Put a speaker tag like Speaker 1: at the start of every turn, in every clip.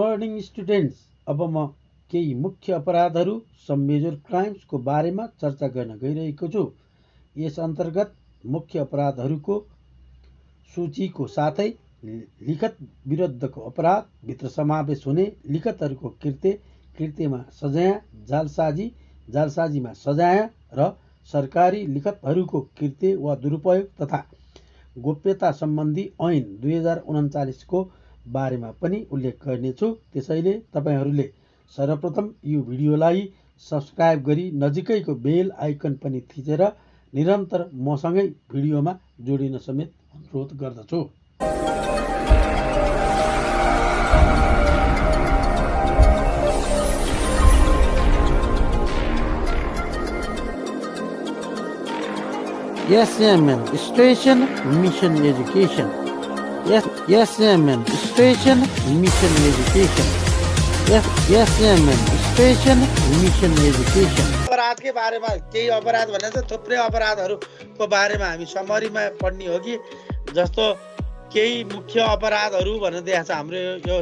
Speaker 1: Morning students, अब म केही मुख्य अपराधहरू सम मेजर क्राइम्सको बारेमा चर्चा गर्न गइरहेको छु। यस अन्तर्गत मुख्य अपराधहरूको सूचीको साथै लिखत विरुद्धको अपराध भित्र समावेश हुने लिखतहरूको कृत्यमा सजाय, जालसाजीमा सजाय र सरकारी लिखतहरूको कृत्य वा दुरुपयोग तथा गोप्यता सम्बन्धी ऐन 2039 को बारेमा पनि उल्लेख गर्नेछु। त्यसैले तपाईहरूले सर्वप्रथम यो भिडियोलाई सब्स्क्राइब गरी नजिकैको बेल आइकन पनि थिचेर निरन्तर मसँगै भिडियोमा जोडिन समेत अनुरोध गर्दछु। SMN Station Mission Education. SMN Station Mission Education. SMN Station Mission Education.
Speaker 2: अपराध के बारेमा केही अपराध भने चाहिँ थुप्रै अपराधहरूको बारेमा हामी समरीमा पढ्ने हो कि जस्तो केही मुख्य अपराधहरू भनेर दिएको छ हाम्रो यो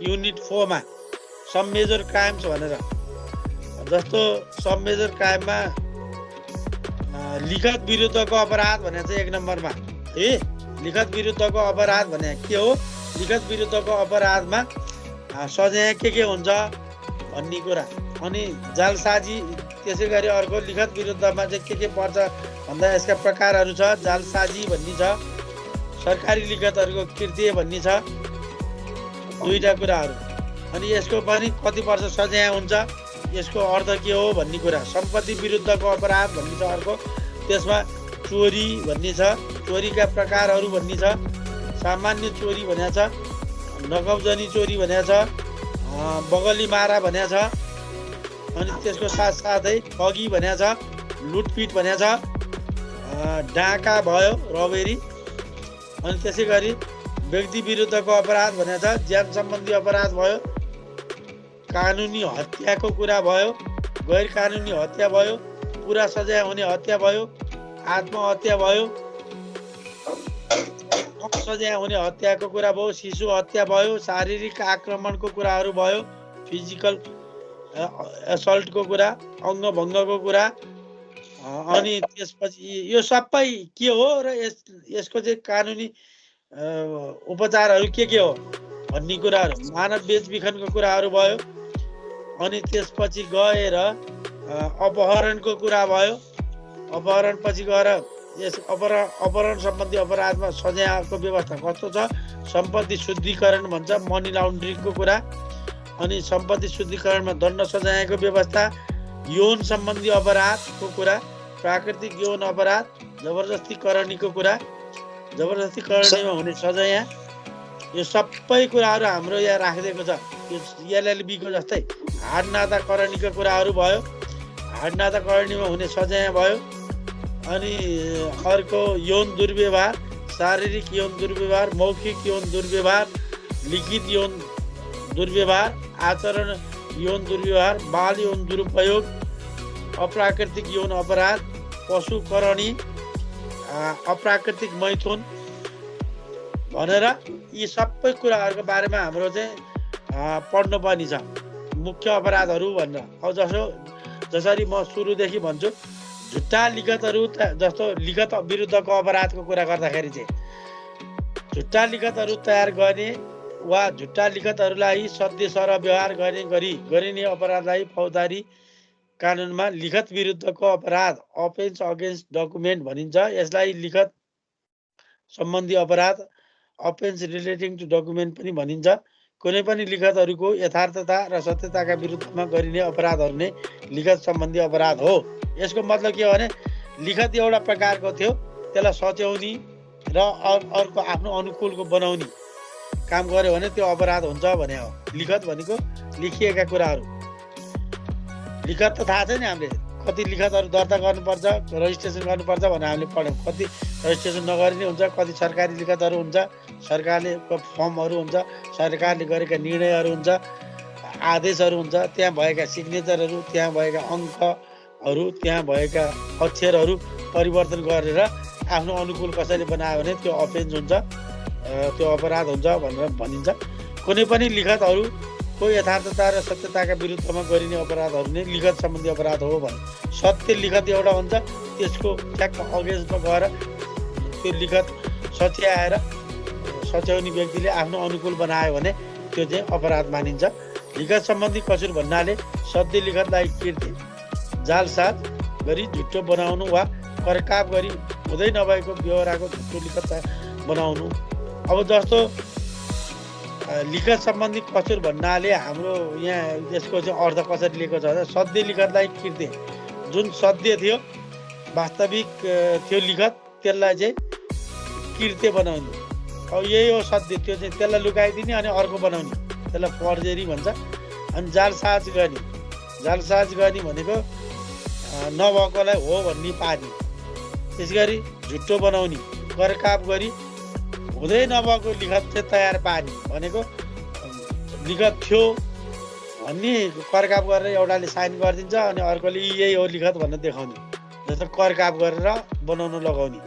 Speaker 2: युनिट 4 मा सम मेजर क्राइम्स भनेर। जस्तो सम मेजर क्राइममा लिखत विरुद्धको अपराध भने चाहिँ 1 नम्बरमा लिखत विरुद्धको अपराध भने के हो? लिखत विरुद्धको अपराधमा सजाय के हुन्छ भन्ने कुरा। अनि जालसाजी त्यसै गरी अर्को लिखत विरुद्धमा चाहिँ के पर्छ भन्दा यसका प्रकारहरू छ। जालसाजी भन्ने छ, सरकारी लिखतहरूको कृत्य भन्ने छ, दुईटा कुराहरू। अनि यसको पनि कति वर्ष सजाय हुन्छ, यसको अर्थ के हो भन्ने कुरा। सम्पत्ति विरुद्धको अपराध भन्ने छ अर्को। त्यसमा चोरी भन्ने छ, चोरीका प्रकारहरू भन्ने छ। सामान्य चोरी भनेको छ, नगौजनी चोरी भनेको छ, बगली मारा भनेको छ। अनि त्यसको साथसाथै ठगी भनेको छ, लुटपिट भनेको छ, डाका भयो, रबेरी। अनि त्यसै गरी व्यक्ति विरुद्धको अपराध भनेको छ, ज्यान सम्बन्धी अपराध भयो, कानुनी हत्याको कुरा भयो, गैर कानुनी हत्या भयो, पुरा सजाय हुने हत्या भयो, आत्महत्या भयो, सजाय हुने हत्याको कुरा भयो, शिशु हत्या भयो, शारीरिक आक्रमणको कुराहरू भयो, फिजिकल असल्टको कुरा, अङ्गभङ्गको कुरा। अनि त्यसपछि यो सबै के हो र यसको चाहिँ कानुनी उपचारहरू के हो भन्ने कुराहरू, मानव बेचबिखनको कुराहरू भयो। अनि त्यसपछि गएर अपहरणको कुरा भयो। अपहरण पछि गएर यस अपहरण सम्बन्धी अपराधमा सजायको व्यवस्था कस्तो छ? सम्पत्ति शुद्धिकरण भन्छ, मनी लाउन्ड्रिङको कुरा। अनि सम्पत्ति शुद्धिकरणमा दण्ड सजायको व्यवस्था, यौन सम्बन्धी अपराधको कुरा, प्राकृतिक यौन अपराध, जबरजस्ती करणीको कुरा, जबरजस्ती करणीमा हुने सजाय। यो सबै कुराहरू हाम्रो यहाँ राखिदिएको छ। यो LLB को जस्तै हाड नाता करणीको कुराहरू भयो, हाड नाता करणीमा हुने सजाय भयो। अनि अर्को यौन दुर्व्यवहार, शारीरिक यौन दुर्व्यवहार, मौखिक यौन दुर्व्यवहार, लिखित यौन दुर्व्यवहार, आचरण यौन दुर्व्यवहार, बाल यौन दुरुपयोग, अप्राकृतिक यौन अपराध, पशुकरणी, अप्राकृतिक मैथुन भनेर यी सबै कुराहरूको बारेमा हाम्रो चाहिँ पढ्नुपर्ने छ, मुख्य अपराधहरू भनेर। अब जसरी म सुरुदेखि भन्छु, झुट्टा लिखतहरू जस्तो लिखत विरुद्धको अपराधको कुरा गर्दाखेरि चाहिँ झुट्टा लिखतहरू तयार गर्ने वा झुट्टा लिखतहरूलाई सत्य सरह व्यवहार गरिने अपराधलाई फौजदारी कानुनमा लिखत विरुद्धको अपराध, अफेन्स अगेन्स्ट डकुमेन्ट भनिन्छ। यसलाई लिखत सम्बन्धी अपराध, अफेन्स रिलेटिङ टु डकुमेन्ट पनि भनिन्छ। कुनै पनि लिखतहरूको यथार्थता र सत्यताका विरुद्धमा गरिने अपराधहरू नै लिखत सम्बन्धी अपराध हो। यसको मतलब के हो भने लिखत एउटा प्रकारको थियो, त्यसलाई सच्याउने र अर्को आफ्नो अनुकूलको बनाउने काम गर्यो भने त्यो अपराध हुन्छ भने हो। लिखत भनेको लेखिएका कुराहरू। लिखत त थाहा छ नि, हामीले कति लिखतहरू दर्ता गर्नुपर्छ, रजिस्ट्रेसन गर्नुपर्छ भनेर हामीले पढ्यौँ। कति रजिस्ट्रेसन नगरिने हुन्छ, कति सरकारी लिखतहरू हुन्छ, सरकारले फर्महरू हुन्छ, सरकारले गरेका निर्णयहरू हुन्छ, आदेशहरू हुन्छ, त्यहाँ भएका सिग्नेचरहरू, त्यहाँ भएका अङ्कहरू, त्यहाँ भएका अक्षरहरू परिवर्तन गरेर आफ्नो अनुकूल कसैले बनायो भने त्यो अफेन्स हुन्छ, त्यो अपराध हुन्छ भनेर भनिन्छ। कुनै पनि लिखतहरूको यथार्थता र सत्यताका विरुद्धमा गरिने अपराधहरू नै लिखत सम्बन्धी अपराध हो भने सत्य लिखत एउटा हुन्छ, त्यसको ठ्याक्क अगेन्स्टमा गएर त्यो लिखत सच्याएर सच्याउने व्यक्तिले आफ्नो अनुकूल बनायो भने त्यो चाहिँ अपराध मानिन्छ। लिखत सम्बन्धी कसुर भन्नाले सत्य लिखतलाई कृत्य, जालसाज गरी झुट्टो बनाउनु वा करकाप गरी हुँदै नभएको व्यवहारको झुट्टो लिखत बनाउनु। अब जस्तो लिखत सम्बन्धी कसुर भन्नाले हाम्रो यहाँ यसको चाहिँ अर्थ कसरी लिएको छ भने सत्य लिखतलाई कृत्य, जुन सत्य थियो वास्तविक त्यो लिखत त्यसलाई चाहिँ कृत्य बनाउने। अब यही हो सत्य, त्यो चाहिँ त्यसलाई लुकाइदिने अनि अर्को बनाउने, त्यसलाई फर्जरी भन्छ। अनि जालसाज गर्ने, जालसाज गर्ने भनेको नभएकोलाई हो भन्ने पार्ने। त्यसै झुट्टो बनाउने, करकाप गरी हुँदै नभएको लिखत चाहिँ तयार पार्ने भनेको लिखत थियो भन्ने करकाप गरेर एउटाले साइन गरिदिन्छ अनि अर्कोले यही हो लिखत भनेर देखाउने, जस्तो करकाप गरेर बनाउन लगाउने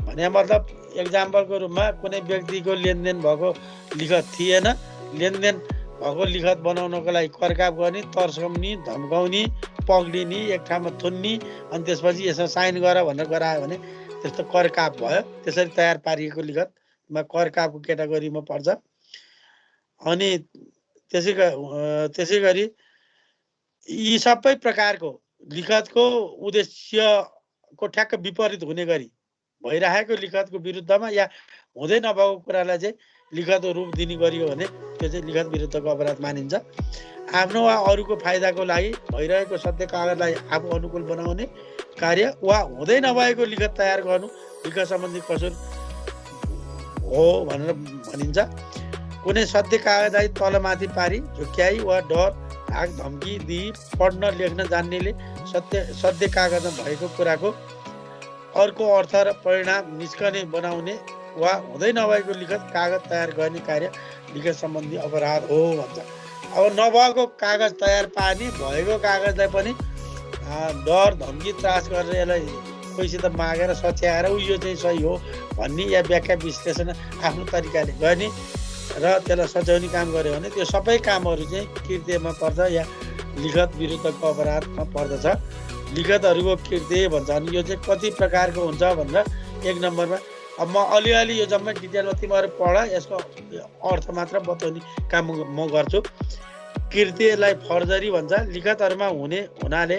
Speaker 2: भने मतलब एक्जाम्पलको रूपमा कुनै व्यक्तिको लेनदेन भएको लिखत थिएन, लेनदेन भएको लिखत बनाउनको लागि करकाप गर्ने, तर्साउने, धम्काउने, पक्रिने, एक ठाउँमा थुन्ने अनि त्यसपछि यसमा साइन गर भनेर गरायो भने त्यस्तो करकाप भयो। त्यसरी तयार पारिएको लिखतमा करकापको क्याटेगोरीमा पर्छ। अनि त्यसै गरी यी सबै प्रकारको लिखतको उद्देश्यको ठ्याक्क विपरीत हुने गरी भइरहेको लिखतको विरुद्धमा या हुँदै नभएको कुरालाई चाहिँ लिखतको रूप दिने गरियो भने त्यो चाहिँ लिखत विरुद्धको अपराध मानिन्छ। आफ्नो वा अरूको फाइदाको लागि भइरहेको सत्य कागजलाई आफू अनुकूल बनाउने कार्य वा हुँदै नभएको लिखत तयार गर्नु लिखत सम्बन्धी कसुर हो भनेर भनिन्छ। कुनै सत्य कागजलाई तलमाथि पारी झुक्क्याई वा डर, हाक, धम्की दिई पढ्न लेख्न जान्नेले सत्य कागजमा भएको कुराको अर्को अर्थ र परिणाम निस्कने बनाउने वा हुँदै नभएको लिखत कागज तयार गर्ने कार्य लिखत सम्बन्धी अपराध हो भन्छ। अब नभएको कागज तयार पार्ने, भएको कागजलाई पनि डर, धम्की, त्रास गरेर यसलाई पैसित मागेर सच्याएर यो चाहिँ सही हो भन्ने या व्याख्या विश्लेषण आफ्नो तरिकाले गर्ने र त्यसलाई सच्याउने काम गर्यो भने त्यो सबै कामहरू चाहिँ कृत्यमा पर्छ या लिखत विरुद्धको अपराधमा पर्दछ। लिखतहरूको कृत्य भन्छ। अनि यो चाहिँ कति प्रकारको हुन्छ भनेर एक नम्बरमा अब म अलिअलि यो जम्मै डिटेलमा तिमीहरू पढ, यसको अर्थ मात्र बताउने काम म गर्छु। कृत्यलाई फर्जरी भन्छ। लिखतहरूमा हुनाले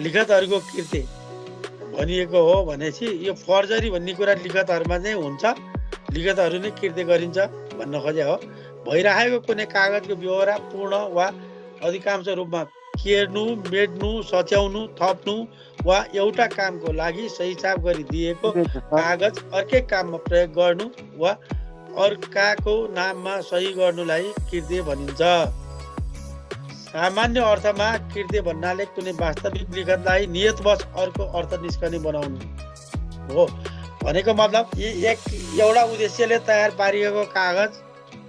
Speaker 2: लिखतहरूको कृत्य भनिएको हो भनेपछि यो फर्जरी भन्ने कुरा लिखतहरूमा चाहिँ हुन्छ, लिखतहरू नै कृत्य गरिन्छ भन्न खोजे हो। भइरहेको कुनै कागजको व्यवहार पूर्ण वा अधिकांश रूपमा केर्नु, मेट्नु, सच्याउनु, थप्नु वा एउटा कामको लागि सही छाप गरी दिएको कागज अर्कै काममा प्रयोग गर्नु वा अर्काको नाममा सही गर्नुलाई कृत्य भनिन्छ। सामान्य अर्थमा कृत्य भन्नाले कुनै वास्तविक लिखतलाई नियतवश अर्को अर्थ निस्कने बनाउनु हो। भनेको मतलब एउटा उद्देश्यले तयार पारिएको कागज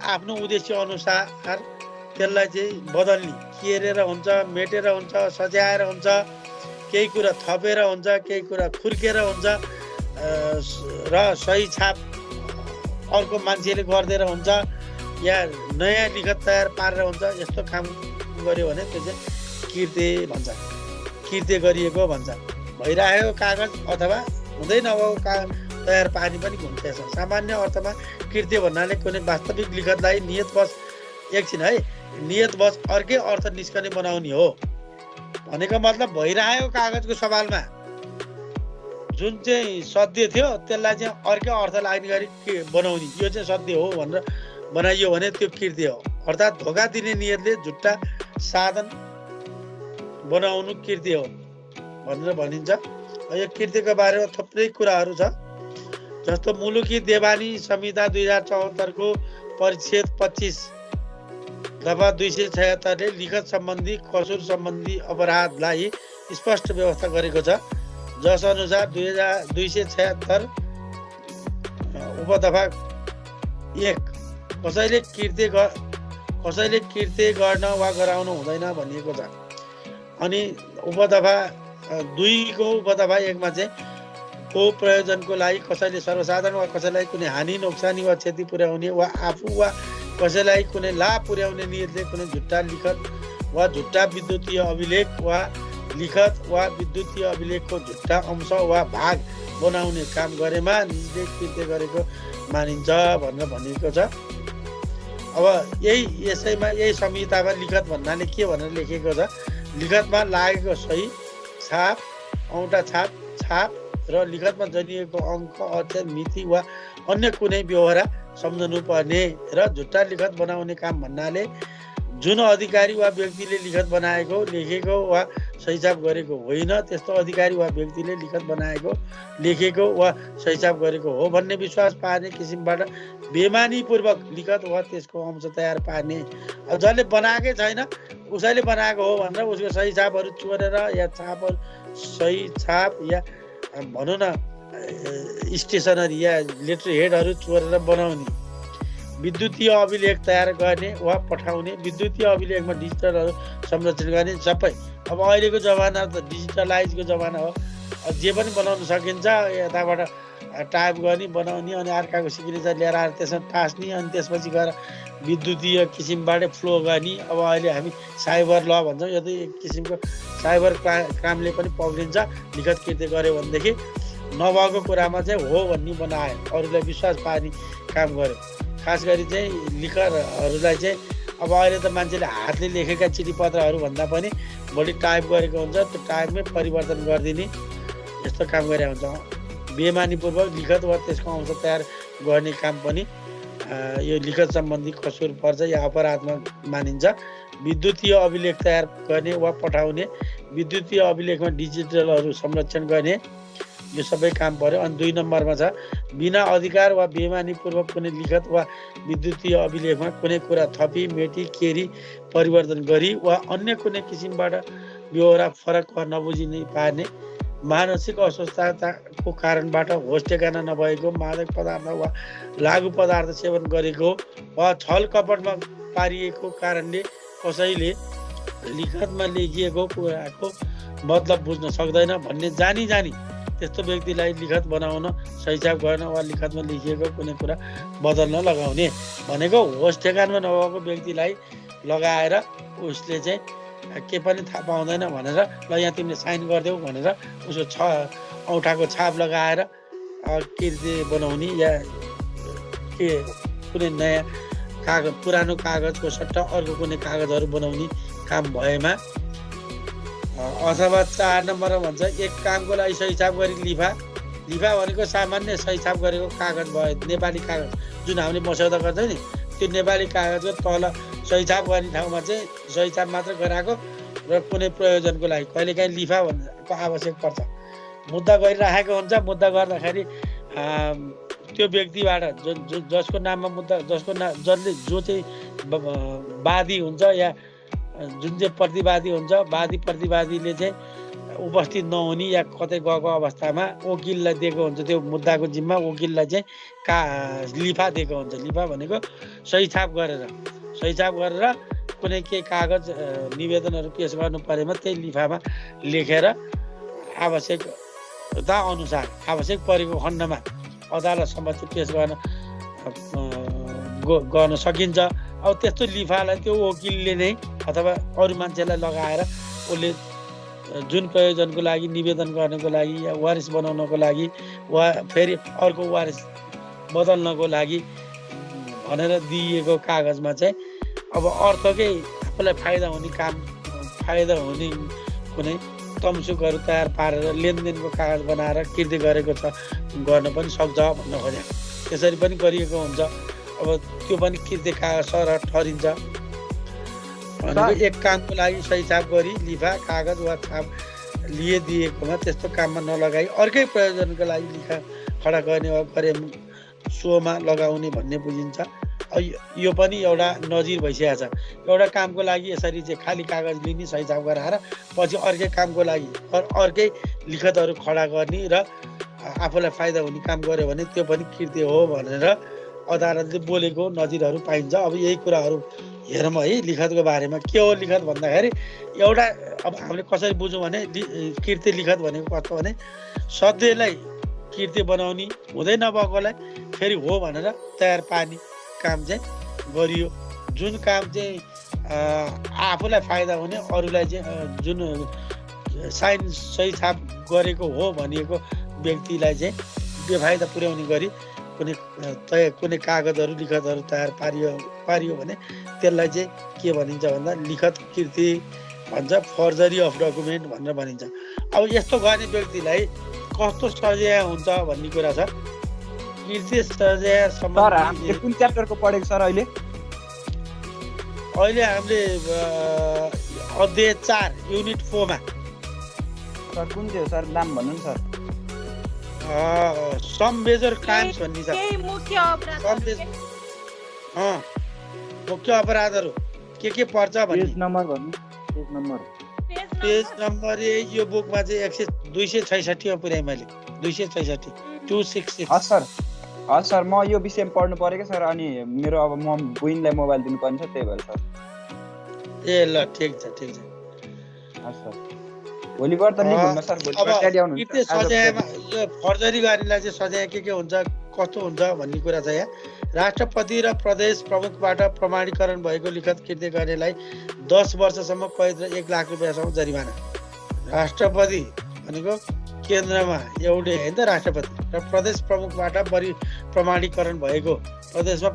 Speaker 2: आफ्नो उद्देश्य अनुसार त्यसलाई चाहिँ बदल्ने, केरेर हुन्छ, मेटेर हुन्छ, सच्याएर हुन्छ, केही कुरा थपेर हुन्छ, केही कुरा खुर्केर हुन्छ र सही छाप अर्को मान्छेले गरिदिएर हुन्छ या नयाँ लिखत तयार पारेर हुन्छ। यस्तो काम गर्यो भने त्यो चाहिँ कृत्य भन्छ, कृत्य गरिएको भन्छ। भइरहेको कागज अथवा हुँदै नभएको कागज तयार पार्ने पनि हुन्छ। सामान्य अर्थमा कृत्य भन्नाले कुनै वास्तविक लिखतलाई नियतवश एकछिन है नियतवश अर्कै अर्थ निस्कने बनाउने हो। भनेको मतलब भइरहेको कागजको सवालमा जुन चाहिँ सत्य थियो त्यसलाई चाहिँ अर्कै अर्थ लाग्ने गरी बनाउने, यो चाहिँ सत्य हो भनेर बनाइयो भने त्यो कृत्य हो। अर्थात् धोका दिने नियतले झुट्टा साधन बनाउनु कृत्य हो भनेर भनिन्छ। यो कृत्यको बारेमा थुप्रै कुराहरू छ। जस्तो मुलुकी देवानी संहिता 2074 को परिच्छेद 25 दफा 276 लिखत सम्बन्धी कसुर सम्बन्धी अपराधलाई स्पष्ट व्यवस्था गरेको छ। जस अनुसार 276 उपदफा 1 कसैले कृत्य गर्न वा गराउनु हुँदैन भनिएको छ। अनि उपदफा 2 को उपदफा 1 मा चाहिँ को प्रयोजनको लागि कसैले सर्वसाधारण वा कसैलाई कुनै हानि, नोक्सानी वा क्षति पुर्याउने वा आफू वा कसैलाई कुनै लाभ पुर्याउने नियतले कुनै झुट्टा लिखत वा झुट्टा विद्युतीय अभिलेख वा लिखत वा विद्युतीय अभिलेखको झुट्टा अंश वा भाग बनाउने काम गरेमा निजले कृत्य गरेको मानिन्छ भनेर भनिएको छ। अब यसैमा यही संहितामा लिखत भन्नाले के भनेर लेखेको छ, लिखतमा लागेको सही, छाप, औँठा छाप र लिखतमा जनिएको अङ्क, अक्षर, मिति वा अन्य कुनै व्यवहार सम्झनुपर्ने र झुट्टा लिखत बनाउने काम भन्नाले जुन अधिकारी वा व्यक्तिले लिखत बनाएको, लेखेको वा सहीछाप गरेको होइन त्यस्तो अधिकारी वा व्यक्तिले लिखत बनाएको, लेखेको वा सहीछाप गरेको हो भन्ने विश्वास पार्ने किसिमबाट बेमानीपूर्वक लिखत वा त्यसको अंश तयार पार्ने। जसले बनाएकै छैन उसैले बनाएको हो भनेर उसको सहीछापहरू चोरेर या छापहरू सही छाप या भनौँ न स्टेसनरी या लेटर हेडहरू चोरेर बनाउने। विद्युतीय अभिलेख तयार गर्ने वा पठाउने, विद्युतीय अभिलेखमा डिजिटलहरू संरक्षण गर्ने सबै। अब अहिलेको जमाना त डिजिटलाइजको जमाना हो, जे पनि बनाउन सकिन्छ, यताबाट टाइप गर्ने बनाउने अनि अर्काको सिग्नेचर ल्याएर आएर त्यसमा टाँस्ने अनि त्यसपछि गएर विद्युतीय किसिमबाट फ्लो गर्ने। अब अहिले हामी साइबर ल भन्छौँ, यो त एक किसिमको साइबर क्राइमले पनि पक्रिन्छ लिखत कृत्य गऱ्यो भनेदेखि। नभएको कुरामा चाहिँ हो भन्ने बनायो, अरूलाई विश्वास पार्ने काम गर्यो। खास गरी चाहिँ लिखरहरूलाई चाहिँ अब अहिले त मान्छेले हातले लेखेका चिठी पत्रहरू भन्दा पनि बढी टाइप गरेको हुन्छ, त्यो टाइपमै परिवर्तन गरिदिने यस्तो काम गरे हुन्छ। बेमानीपूर्वक लिखत वा त्यसको अंश तयार गर्ने काम पनि यो लिखत सम्बन्धी कसुर पर्छ या अपराधमा मानिन्छ। विद्युतीय अभिलेख तयार गर्ने वा पठाउने, विद्युतीय अभिलेखमा डिजिटलहरू संरक्षण गर्ने, यो सबै काम पर्यो। अनि 2 नम्बरमा छ बिना अधिकार वा बेमानीपूर्वक कुनै लिखत वा विद्युतीय अभिलेखमा कुनै कुरा थपी, मेटी, केरी, परिवर्तन गरी वा अन्य कुनै किसिमबाट व्यवहार फरक वा नबुझिने पार्ने। मानसिक अस्वस्थताको कारणबाट होस ठेगाना नभएको मादक पदार्थ वा लागु पदार्थ सेवन गरेको वा छल कपटमा पारिएको कारणले कसैले लिखतमा लेखिएको कुराको मतलब बुझ्न सक्दैन भन्ने जानी त्यस्तो व्यक्तिलाई लिखत बनाउन, सहीछाप गर्न वा लिखतमा लेखिएको कुनै कुरा बदल्न लगाउने भनेको। होस ठेगानमा नभएको व्यक्तिलाई लगाएर उसले चाहिँ के पनि थाहा पाउँदैन भनेर ल यहाँ तिमीले साइन गरिदेऊ भनेर उसको औँठाको छाप लगाएर कृत्य बनाउने या के कुनै नयाँ कागज, पुरानो कागजको सट्टा अर्को कुनै कागजहरू बनाउने काम भएमा। अथवा 4 नम्बरमा भन्छ एक कामको लागि सहीछाप गरी लिफा भनेको सामान्य सहीछाप गरेको कागज भयो, नेपाली कागज जुन हामीले मस्यौदा गर्छौँ नि त्यो नेपाली कागजको तल सहीछाप गर्ने ठाउँमा चाहिँ सहीछाप मात्र गराएको र कुनै प्रयोजनको लागि कहिलेकाहीँ लिफा भन्नको आवश्यक पर्छ। मुद्दा गरिराखेको हुन्छ, मुद्दा गर्दाखेरि त्यो व्यक्तिबाट जसको नाममा मुद्दा जसले जो चाहिँ वादी हुन्छ या जुन चाहिँ प्रतिवादी हुन्छ, वादी प्रतिवादीले चाहिँ उपस्थित नहुने या कतै गएको अवस्थामा वकिललाई दिएको हुन्छ, त्यो मुद्दाको जिम्मा वकिललाई चाहिँ लिफा दिएको हुन्छ। लिफा भनेको सहीछाप गरेर कुनै केही कागज निवेदनहरू पेश गर्नु परेमा त्यही लिफामा लेखेर आवश्यकता अनुसार आवश्यक परेको खण्डमा अदालत समक्ष पेश गर्न सकिन्छ। अब त्यस्तो लिफालाई त्यो वकिलले नै अथवा अरू मान्छेलाई लगाएर उसले जुन प्रयोजनको लागि निवेदन गर्नको लागि या वारिस बनाउनको लागि वा फेरि अर्को वारिस बदल्नको लागि भनेर दिइएको कागजमा चाहिँ अब अर्थकै आफूलाई फाइदा हुने कुनै तमसुकहरू तयार पारेर लेनदेनको कागज बनाएर कृत्य गरेको छ गर्न पनि सक्छ भन्न खोजे। त्यसरी पनि गरिएको हुन्छ। अब त्यो पनि कृत्य कागज ठहरिन्छ। एक कामको लागि सहीछाप गरी लिफा कागज वा छाप दिएकोमा त्यस्तो काममा नलगाई अर्कै प्रयोजनको लागि लिखा खडा गर्ने वा गरे सोमा लगाउने भन्ने बुझिन्छ। यो पनि एउटा नजिर भइसकेको छ। एउटा कामको लागि यसरी चाहिँ खाली कागज लिने सहीछाप गराएर पछि अर्कै कामको लागि अर्कै लिखतहरू खडा गर्ने र आफूलाई फाइदा हुने काम गर्यो भने त्यो पनि कृत्य हो भनेर अदालतले बोलेको नजिरहरू पाइन्छ। अब यही कुराहरू हेरौँ है लिखतको बारेमा। के हो लिखत भन्दाखेरि एउटा अब हामीले कसरी बुझौँ भने कृत्य लिखत भनेको कस्तो भने सधैँलाई कृत्य बनाउने हुँदै नभएकोलाई फेरि हो भनेर तयार पार्ने काम चाहिँ गरियो, जुन काम चाहिँ आफूलाई फाइदा हुने, अरूलाई चाहिँ जुन साइन सही छाप गरेको हो भनिएको व्यक्तिलाई चाहिँ बेफाइदा पुर्याउने गरी कुनै कागजहरू लिखतहरू तयार पारियो भने त्यसलाई चाहिँ के भनिन्छ भन्दा लिखत कृति भन्छ, फर्जरी अफ डकुमेन्ट भनेर भनिन्छ। अब यस्तो गर्ने व्यक्तिलाई कस्तो सजाय हुन्छ भन्ने कुरा छ। कृति सजाय
Speaker 3: हामीले कुन च्याप्टरको पढेको सर अहिले
Speaker 2: हामीले अध्याय 4 युनिट 4 मा
Speaker 3: सर कुन चाहिँ हो सर, नाम भन्नु नि सर।
Speaker 2: सम मेजर क्राइम्स भन्ने छ। मुख्य अपराधहरू के पर्छ भन्ने
Speaker 3: पेज नम्बर भन्नु,
Speaker 2: पेज नम्बर यो बुकमा चाहिँ 266 मा पुर्याएँ मैले, 266 266।
Speaker 3: हस् सर, म यो विषयमा पढ्नु पऱ्यो क्या सर, अनि मेरो अब म बुइनलाई मोबाइल दिनुपर्ने छ, त्यही भएर सर।
Speaker 2: ए ल ठिक छ।
Speaker 3: हस् सर, भोलिबाट त लिनुहुन्न सर, भोलिबाट ड्याडी आउनुहुन्छ।
Speaker 2: यो सजायमा यो फर्जरी गर्नेलाई चाहिँ सजाय के हुन्छ, कस्तो हुन्छ भन्ने कुरा छ यहाँ। राष्ट्रपति र प्रदेश प्रमुखबाट प्रमाणीकरण भएको लिखत कृत्य गर्नेलाई 10 वर्षसम्म कैद र 1 लाख रुपियाँसम्म जरिवाना। राष्ट्रपति भनेको केन्द्रमा एउटै होइन त, राष्ट्रपति र प्रदेश प्रमुखबाट प्रमाणीकरण भएको, प्रदेशमा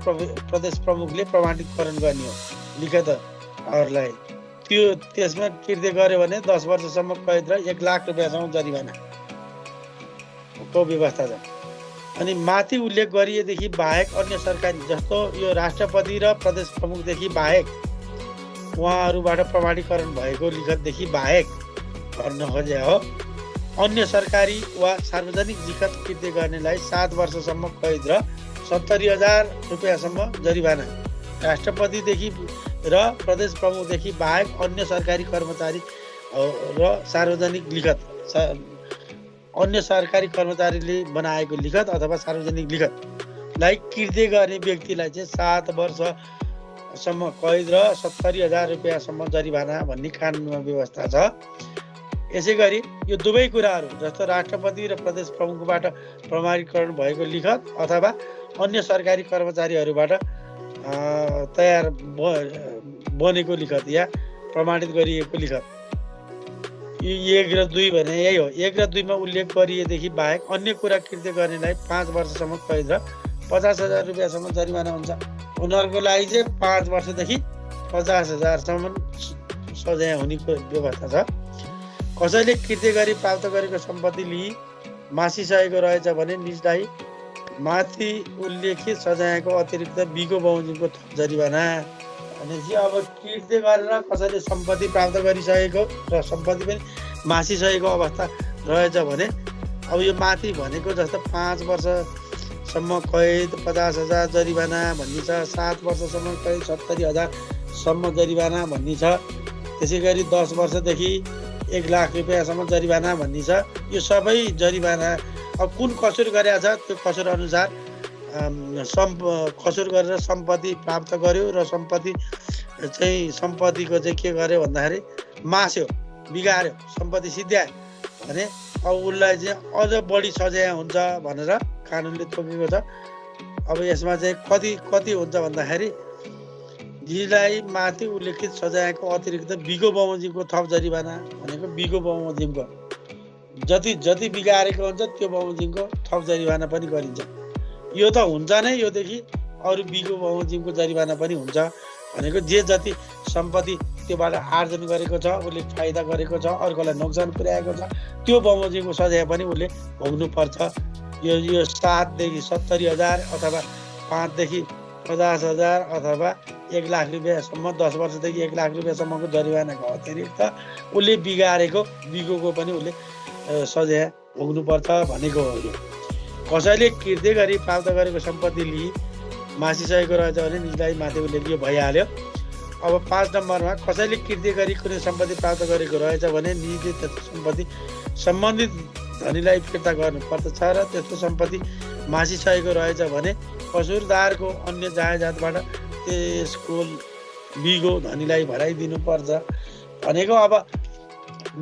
Speaker 2: प्रदेश प्रमुखले प्रमाणीकरण गर्ने हो लिखतहरूलाई, त्यसमा कृत्य गर्यो भने 10 वर्षसम्म कैद र 1 लाख रुपियाँसम्म जरिवाना को व्यवस्था छ। अनि माथि उल्लेख गरिएदेखि बाहेक अन्य सरकारी, जस्तो यो राष्ट्रपति र प्रदेश प्रमुखदेखि बाहेक, उहाँहरूबाट प्रमाणीकरण भएको लिखतदेखि बाहेक भन्न खोजे हो, अन्य सरकारी वा सार्वजनिक लिखत कृत्य गर्नेलाई 7 वर्षसम्म कैद र 70,000 रुपियाँसम्म जरिवाना। राष्ट्रपतिदेखि र प्रदेश प्रमुखदेखि बाहेक अन्य सरकारी कर्मचारी र सार्वजनिक लिखत, अन्य सरकारी कर्मचारीले बनाएको लिखत अथवा सार्वजनिक लिखतलाई कृत्य गर्ने व्यक्तिलाई चाहिँ 7 वर्षसम्म कैद र 70,000 रुपियाँसम्म जरिवाना भन्ने कानुनमा व्यवस्था छ। यसै गरी यो दुवै कुराहरू, जस्तो राष्ट्रपति र प्रदेश प्रमुखबाट प्रमाणीकरण भएको लिखत अथवा अन्य सरकारी कर्मचारीहरूबाट तयार बनेको लिखत या प्रमाणित गरिएको लिखत, यो 1 र 2 भने यही हो। 1 र 2 मा उल्लेख गरिएदेखि बाहेक अन्य कुरा कृत्य गर्नेलाई 5 वर्षसम्म कैद र 50,000 रुपियाँसम्म जरिवाना हुन्छ। उनीहरूको लागि चाहिँ 5 वर्षदेखि 50,000सम्म सजाय हुने व्यवस्था छ। कसैले कृत्य गरी प्राप्त गरेको सम्पत्ति लिई मासिसकेको रहेछ भने निजलाई माथि उल्लेखित सजायको अतिरिक्त बिगो बमोजिमको थप जरिवाना। भनेपछि अब कृत्य गरेर कसैले सम्पत्ति प्राप्त गरिसकेको र सम्पत्ति पनि मासिसकेको अवस्था रहेछ भने अब यो माथि भनेको जस्तो 5 वर्षसम्म कैद 50,000 जरिवाना भन्ने छ, 7 वर्षसम्म कैद 70,000सम्म जरिवाना भन्ने छ, त्यसै गरी 10 वर्षदेखि 1 लाख रुपियाँसम्म जरिवाना भन्ने छ। यो सबै जरिवाना अब कुन कसुर गरेको छ त्यो कसुर अनुसार कसुर गरेर सम्पत्ति प्राप्त गर्यो र सम्पत्तिको चाहिँ के गर्यो भन्दाखेरि मास्यो, बिगार्यो, सम्पत्ति सिद्ध्यायो भने अब उसलाई चाहिँ अझ बढी सजाय हुन्छ भनेर कानुनले तोकेको छ। अब यसमा चाहिँ कति हुन्छ भन्दाखेरि जिलाई माथि उल्लेखित सजायको अतिरिक्त बिगो बमोजिमको थप जरिवाना भनेको बिगो बमोजिमको जति बिगारेको हुन्छ त्यो बमोजिमको थप जरिवाना पनि गरिन्छ। यो त हुन्छ नै, योदेखि अरू बिगो बमोजिमको जरिवाना पनि हुन्छ भनेको जे जति सम्पत्ति त्योबाट आर्जन गरेको छ, उसले फाइदा गरेको छ, अर्कोलाई नोक्सान पुर्याएको छ, त्यो बमोजिमको सजाय पनि उसले भोग्नुपर्छ। यो 7 देखि 70,000 अथवा 5 देखि 50,000 अथवा 1 लाख रुपियाँसम्म 10 वर्षदेखि 1 लाख रुपियाँसम्मको जरिवानाको अतिरिक्त उसले बिगारेको बिगोको पनि उसले सजाय भोग्नुपर्छ भनेको हो। यो कसैले कृत्य गरी प्राप्त गरेको सम्पत्ति लिई मासिसकेको रहेछ भने निजलाई माथि उल्लेख भइहाल्यो। अब 5 नम्बरमा कसैले कृत्य गरी कुनै सम्पत्ति प्राप्त गरेको रहेछ भने निजले त्यस्तो सम्पत्ति सम्बन्धित धनीलाई फिर्ता गर्नुपर्दछ र त्यस्तो सम्पत्ति मासिसकेको रहेछ भने कसुरदारको अन्य जायदादबाट त्यसको बिगो धनीलाई भराइदिनु पर्छ भनेको। अब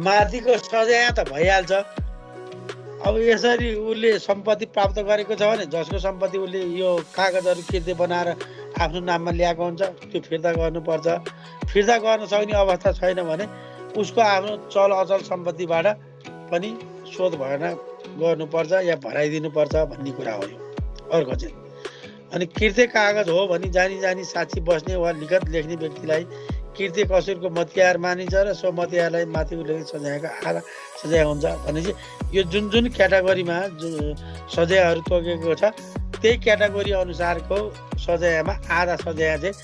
Speaker 2: माथिको सजाय त भइहाल्छ। अब यसरी उसले सम्पत्ति प्राप्त गरेको छ भने जसको सम्पत्ति उसले यो कागजहरू कृत्य बनाएर आफ्नो नाममा ल्याएको हुन्छ त्यो फिर्ता गर्नुपर्छ। फिर्ता गर्न सक्ने अवस्था छैन भने उसको आफ्नो चल अचल सम्पत्तिबाट पनि शोध भर्ना गर्नुपर्छ या भराइदिनुपर्छ भन्ने कुरा हो यो। अर्को चाहिँ अनि कृत्य कागज हो भने जानी जानी साक्षी बस्ने वा लिखत लेख्ने व्यक्तिलाई कृत्य कसुरको मतियार मानिन्छ र सो मतियारलाई माथि उल्लेखित सजायको आधा सजाय हुन्छ भनेपछि यो जुन जुन क्याटेगोरीमा सजायहरू तोकेको छ त्यही क्याटेगोरी अनुसारको सजायमा आधा सजाय चाहिँ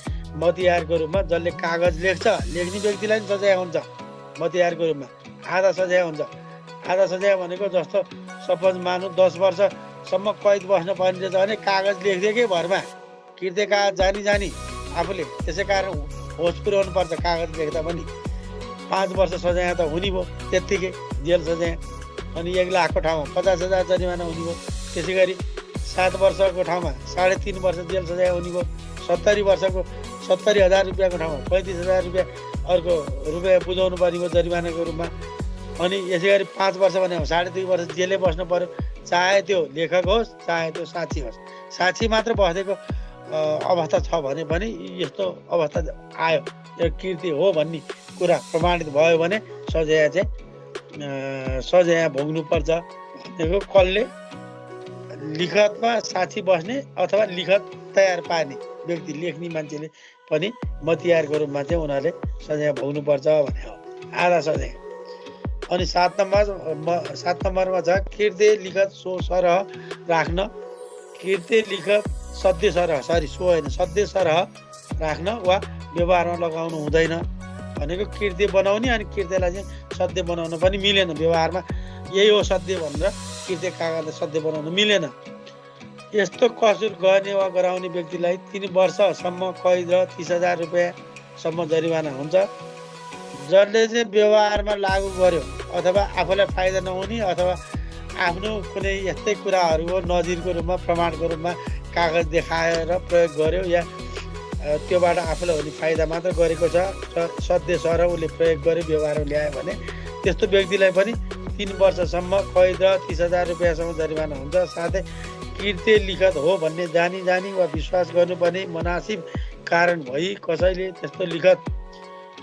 Speaker 2: मतियारको रूपमा जसले कागज लेख्ने व्यक्तिलाई पनि सजाय हुन्छ। मतियारको रूपमा आधा सजाय हुन्छ। आधा सजाय भनेको जस्तो सपोज मानौँ 10 वर्षसम्म कैद बस्न पर्ने रहेछ भने कागज लेखिदिएकै भरमा कृत्य कागज जानी आफूले त्यसै कारण होस पुर्याउनु पर्छ। कागज लेख्दा पनि 5 वर्ष सजाय त हुने भयो, त्यत्तिकै जेल सजाय। अनि 1 लाखको ठाउँमा 50,000 जरिमाना हुने भयो। त्यसै गरी 7 वर्षको ठाउँमा 3.5 वर्ष जेल सजाय हुने भयो। 70 वर्षको 70,000 रुपियाँको ठाउँमा 35,000 रुपियाँ अर्को रुपियाँ बुझाउनु पर्ने भयो जरिमानाको रूपमा। अनि यसै गरी 5 वर्ष भने 2.5 वर्ष जेलै बस्नु पर्यो, चाहे त्यो लेखक होस् चाहे त्यो साक्षी होस्। साक्षी मात्र बसेको अवस्था छ भने पनि यस्तो अवस्था आयो यो कृत्य हो भन्ने कुरा प्रमाणित भयो भने सजाय चाहिँ सजाय भोग्नुपर्छ भनेको कसले लिखतमा साक्षी बस्ने अथवा लिखत तयार पार्ने व्यक्ति लेख्ने मान्छेले पनि मतियारको रूपमा चाहिँ उनीहरूले सजाय भोग्नुपर्छ भने हो आधा सजाय। अनि 7 नम्बरमा छ कृत्य लिखत सो सरह राख्न। कृत्य लिखत सध्य सरह सो होइन सध्य सरह राख्न वा व्यवहारमा लगाउनु हुँदैन भनेको कृत्य बनाउने अनि कृत्यलाई चाहिँ सध्य बनाउन पनि मिलेन। व्यवहारमा यही हो सध्य भनेर कृत्य कागजलाई सध्य बनाउन मिलेन। यस्तो कसुर गर्ने वा गराउने व्यक्तिलाई 3 वर्षसम्म कैद र 30,000 रुपियाँसम्म जरिवाना हुन्छ। जसले चाहिँ व्यवहारमा लागू गर्यो अथवा आफूलाई फाइदा नहुने अथवा आफ्नो कुनै यस्तै कुराहरू हो नजिरको रूपमा प्रमाणको रूपमा कागज देखाएर प्रयोग गर्यो या त्योबाट आफूलाई हुने फाइदा मात्र गरेको छ सध्य सरह उसले प्रयोग गर्यो व्यवहारमा ल्यायो भने त्यस्तो व्यक्तिलाई पनि 3 वर्षसम्म कैद र 30,000 रुपियाँसम्म जरिवाना हुन्छ। साथै कृत्य लिखत हो भन्ने जानी वा विश्वास गर्नुपर्ने मुनासिब कारण भई कसैले त्यस्तो लिखत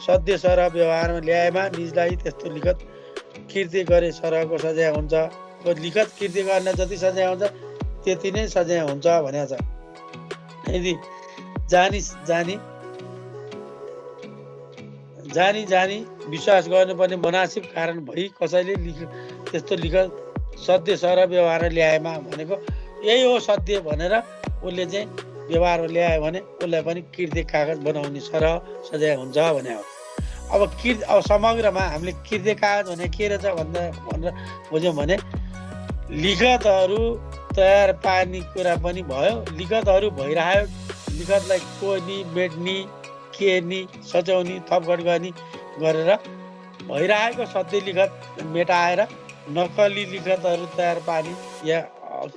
Speaker 2: सध्य सरह व्यवहारमा ल्याएमा निजलाई त्यस्तो लिखत कृत्य गरे सरहको सजाय हुन्छ। लिखत कृत्य गर्न जति सजाय हुन्छ त्यति नै सजाय हुन्छ भनेको छ। यदि जानी विश्वास गर्नुपर्ने मुनासिब कारण भई कसैले त्यस्तो लिखत सध्य सरह व्यवहार ल्याएमा भनेको यही हो सत्य भनेर उसले चाहिँ व्यवहारमा ल्यायो भने उसलाई पनि कृत्य कागज बनाउने सरह सजाय हुन्छ भने हो। अब समग्रमा हामीले कृत्य कागज भने के रहेछ भनेर बुझ्यौँ भने लिखतहरू तयार पार्ने कुरा पनि भयो। लिखतहरू भइरह्यो, लिखतलाई कोर्ने मेट्ने केर्ने सजाउने थपघट गर्ने गरेर भइरहेको सत्य लिखत मेटाएर नक्कली लिखतहरू तयार पार्ने या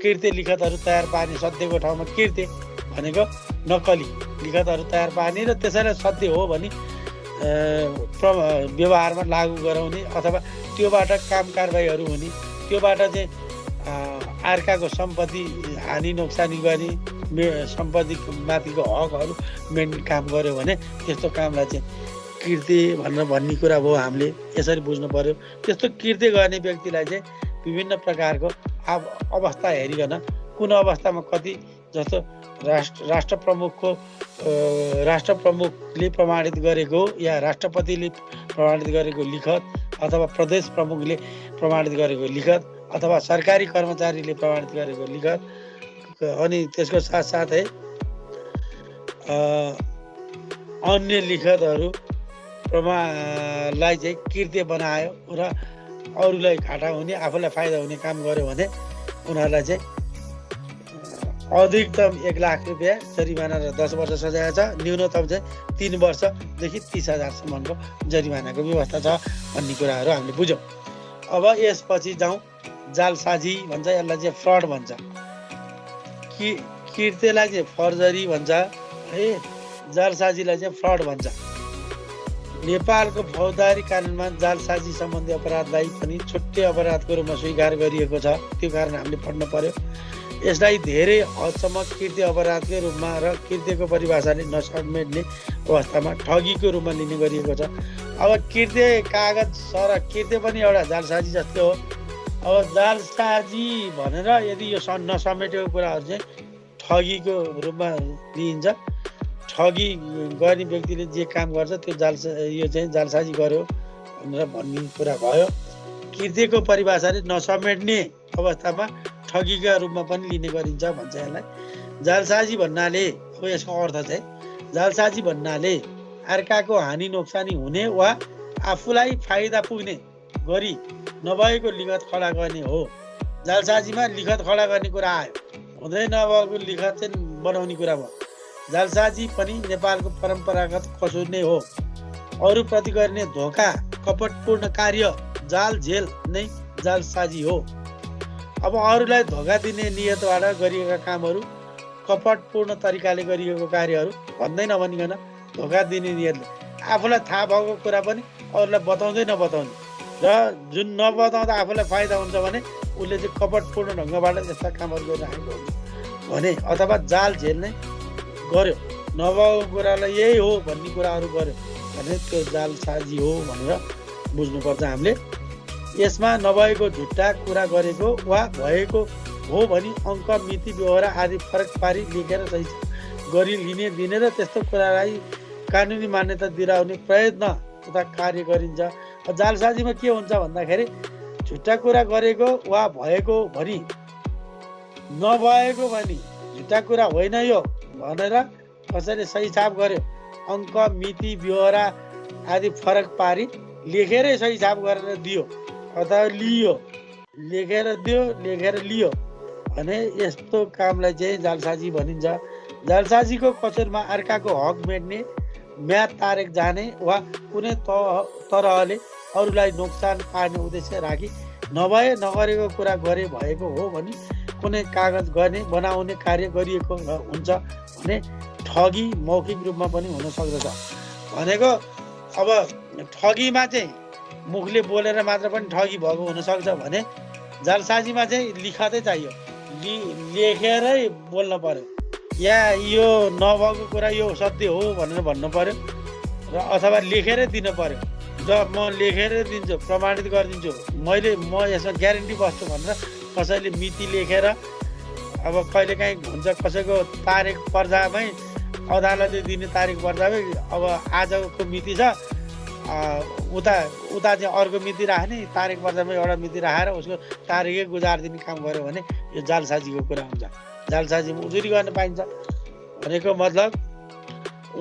Speaker 2: कृत्य लिखतहरू तयार पार्ने सत्यको ठाउँमा कृत्य भनेको नक्कली लिखतहरू तयार पार्ने र त्यसैलाई सत्य हो भने व्यवहारमा लागू गराउने अथवा त्योबाट काम कारबाहीहरू हुने त्योबाट चाहिँ अर्काको सम्पत्ति हानि नोक्सानी गर्ने सम्पत्ति माथिको हकहरू मेन्टेन काम गर्यो भने त्यस्तो कामलाई चाहिँ कृत्य भनेर भन्ने कुरा भयो। हामीले यसरी बुझ्नु पर्यो। त्यस्तो कृत्य गर्ने व्यक्तिलाई चाहिँ विभिन्न प्रकारको अवस्था हेरिकन कुन अवस्थामा कति जस्तो राष्ट्र प्रमुखले प्रमाणित गरेको या राष्ट्रपतिले प्रमाणित गरेको लिखत अथवा प्रदेश प्रमुखले प्रमाणित गरेको लिखत अथवा सरकारी कर्मचारीले प्रमाणित गरेको लिखत अनि त्यसको साथसाथै अन्य लिखतहरू लाई चाहिँ कृत्य बनायो र अरूलाई घाटा हुने आफूलाई फाइदा हुने काम गर्यो भने उनीहरूलाई चाहिँ अधिकतम 1 लाख रुपियाँ जरिमाना र 10 वर्ष सजाय छ। न्यूनतम चाहिँ 3 वर्षदेखि 30,000सम्मको जरिमानाको व्यवस्था छ भन्ने कुराहरू हामीले बुझ्यौँ। अब यसपछि जाउँ जालसाजी भन्छ, यसलाई चाहिँ फ्रड भन्छ। कृत्यलाई चाहिँ फर्जरी भन्छ है, जालसाजीलाई चाहिँ फ्रड भन्छ। नेपालको फौजदारी कानुनमा जालसाजी सम्बन्धी अपराधलाई पनि छुट्टै अपराधको रूपमा स्वीकार गरिएको छ। त्यो कारण हामीले पढ्नु पर्यो। यसलाई धेरै हदसम्म कृत्य अपराधकै रूपमा र कृत्यको परिभाषाले नसमेट्ने अवस्थामा ठगीको रूपमा लिने गरिएको छ। अब कृत्य कागज सर कृत्य पनि एउटा जालसाजी जस्तै हो। अब जालसाजी भनेर यदि यो नसमेटेको कुराहरू चाहिँ ठगीको रूपमा लिइन्छ। ठगी गर्ने व्यक्तिले जे काम गर्छ त्यो यो चाहिँ जालसाजी गर्यो भनेर भन्ने कुरा भयो। कृत्यको परिभाषाले नसमेट्ने अवस्थामा ठगीका रूपमा पनि लिने गरिन्छ भन्छ यसलाई। जालसाजी भन्नाले अब यसको अर्थ चाहिँ जालसाजी भन्नाले अर्काको हानि नोक्सानी हुने वा आफूलाई फाइदा पुग्ने गरी नभएको लिखत खडा गर्ने हो। जालसाजीमा लिखत खडा गर्ने कुरा आयो, हुँदै नभएको लिखत चाहिँ बनाउने कुरा भयो। जालसाजी पनि नेपालको परम्परागत कसुर नै हो। अरूप्रति गर्ने धोका कपटपूर्ण कार्य जाल झेल नै जालसाजी हो। अब अरूलाई धोका दिने नियतबाट गरिएका कामहरू कपटपूर्ण तरिकाले गरिएको कार्यहरू भन्दै नभनिकन धोका दिने नियतले आफूलाई थाहा भएको कुरा पनि अरूलाई बताउँदै नबताउने र जुन नबताउँदा आफूलाई फाइदा हुन्छ भने उसले चाहिँ कपटपूर्ण ढङ्गबाट यस्ता कामहरू गरिरहेको हुन्छ भने अथवा जाल झेल्ने गर्यो, नभएको कुरालाई यही हो भन्ने कुराहरू गर्यो भने त्यो जालसाजी हो भनेर बुझ्नुपर्छ हामीले। यसमा नभएको झुट्टा कुरा गरेको वा भएको हो भनी अङ्क मिति व्यवहार आदि फरक पारी लेखेर सही गरी लिने दिने र त्यस्तो कुरालाई कानुनी मान्यता दिलाउने प्रयत्न तथा कार्य गरिन्छ। जालसाजीमा के हुन्छ भन्दाखेरि झुट्टा कुरा गरेको वा भएको भनी नभएको भनी झुट्टा कुरा होइन यो भनेर कसैले सही छाप गर्यो, अङ्क मिति व्यवहार आदि फरक पारी लेखेरै सही छाप गरेर दियो अथवा लियो, लेखेर दियो लेखेर लियो भने यस्तो कामलाई चाहिँ जालसाजी भनिन्छ। जालसाजीको कसुरमा अर्काको हक मेट्ने, म्याद तारेक जाने वा कुनै तरहले अरूलाई नोक्सान पार्ने उद्देश्य राखी नभए नगरेको कुरा गरे भएको हो भने कुनै कागज गर्ने बनाउने कार्य गरिएको हुन्छ भने ठगी मौखिक रूपमा पनि हुन सक्दछ भनेको। अब ठगीमा चाहिँ मुखले बोलेर मात्र पनि ठगी भएको हुनसक्छ भने जालसाजीमा चाहिँ लिखतै चाहियो, लेखेरै बोल्न पर्यो या यो नभएको कुरा यो सत्य हो भनेर भन्नु पर्यो र अथवा लेखेरै दिन पर्यो। र म लेखेरै दिन्छु, प्रमाणित गरिदिन्छु, म यसमा ग्यारेन्टी बस्छु भनेर कसैले मिति लेखेर अब कहिलेकाहीँ हुन्छ कसैको तारिक पर्दामै अदालतले दिने तारिक पर्दामै अब आजको मिति छ उता चाहिँ अर्को मिति राख्ने, तारिक पर्दामा एउटा मिति राखेर उसको तारिकै गुजारिदिने काम गर्यो भने यो जालसाजीको कुरा हुन्छ। जालसाजीमा उजुरी गर्न पाइन्छ भनेको मतलब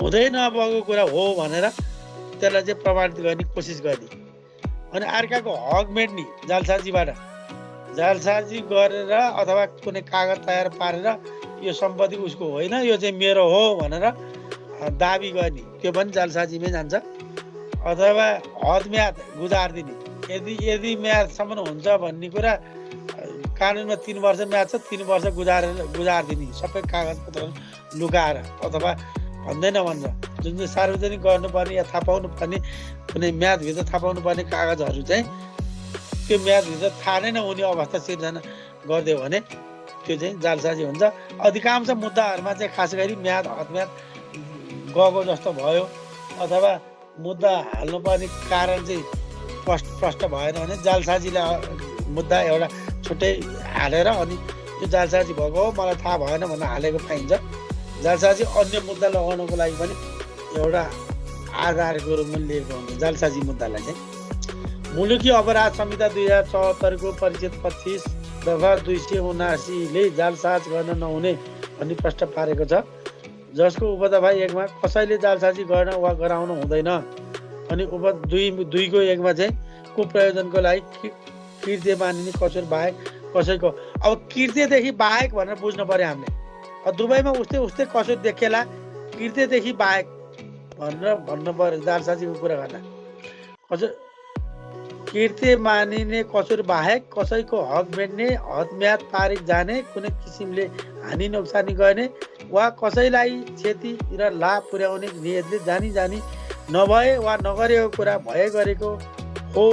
Speaker 2: हुँदै नभएको कुरा हो भनेर त्यसलाई चाहिँ प्रमाणित गर्ने कोसिस गर्ने अनि अर्काको हक मेट्ने जालसाजीबाट जालसाजी गरेर अथवा कुनै कागज तयार पारेर यो सम्पत्ति उसको होइन यो चाहिँ मेरो हो भनेर दाबी गर्ने त्यो पनि जालसाजीमै जान्छ। अथवा हदम्याद गुजारिदिने, यदि म्यादसम्म हुन्छ भन्ने कुरा कानुनमा 3 वर्ष म्याद छ 3 वर्ष गुजारिदिने सबै कागजपत्र लुकाएर अथवा भन्दै नभन्छ जुन चाहिँ सार्वजनिक गर्नुपर्ने या थाहा पाउनु पर्ने कुनै म्यादभित्र थाहा पाउनु पर्ने कागजहरू चाहिँ त्यो म्यादभित्र थाहा नै नहुने अवस्था सिर्जना गरिदियो भने त्यो चाहिँ जालसाजी हुन्छ। अधिकांश मुद्दाहरूमा चाहिँ खास गरी म्याद हदम्याद गएको जस्तो भयो अथवा मुद्दा हाल्नुपर्ने कारण चाहिँ प्रष्ट भएन भने जालसाजीलाई मुद्दा एउटा छुट्टै हालेर अनि यो जालसाजी भएको हो मलाई थाहा भएन भनेर हालेको पाइन्छ। जालसाजी अन्य मुद्दा लगाउनको लागि पनि एउटा आधारको रूपमा लिएको हुन्छ जालसाजी मुद्दालाई चाहिँ। मुलुकी अपराध संहिता 2074 को परिच्छेद 25 दफा 279ले जालसाज गर्न नहुने भन्ने प्रश्न पारेको छ जसको उपदफा 1 मा कसैले जालसाजी गर्न वा गराउन हुँदैन अनि उप 2 को 1 मा चाहिँ कुप्रयोजनको लागि कृत्य मानिने कसुर बाहेक कसैको अब कृत्यदेखि बाहेक भनेर बुझ्नु पर्यो हामीले। दुबईमा उस्तै कसुर देखेला कृत्यदेखि बाहेक भनेर भन्नु पर्यो जालसाजीको कुरा गर्दा। कसुर कृत्य मानिने कसुर बाहेक कसैको हक मेट्ने, हदम्याद तारिक जाने, कुनै किसिमले हानि नोक्सानी गर्ने वा कसैलाई क्षति र लाभ पुर्याउने नियतले जानी नभए वा नगरेको कुरा भए गरेको हो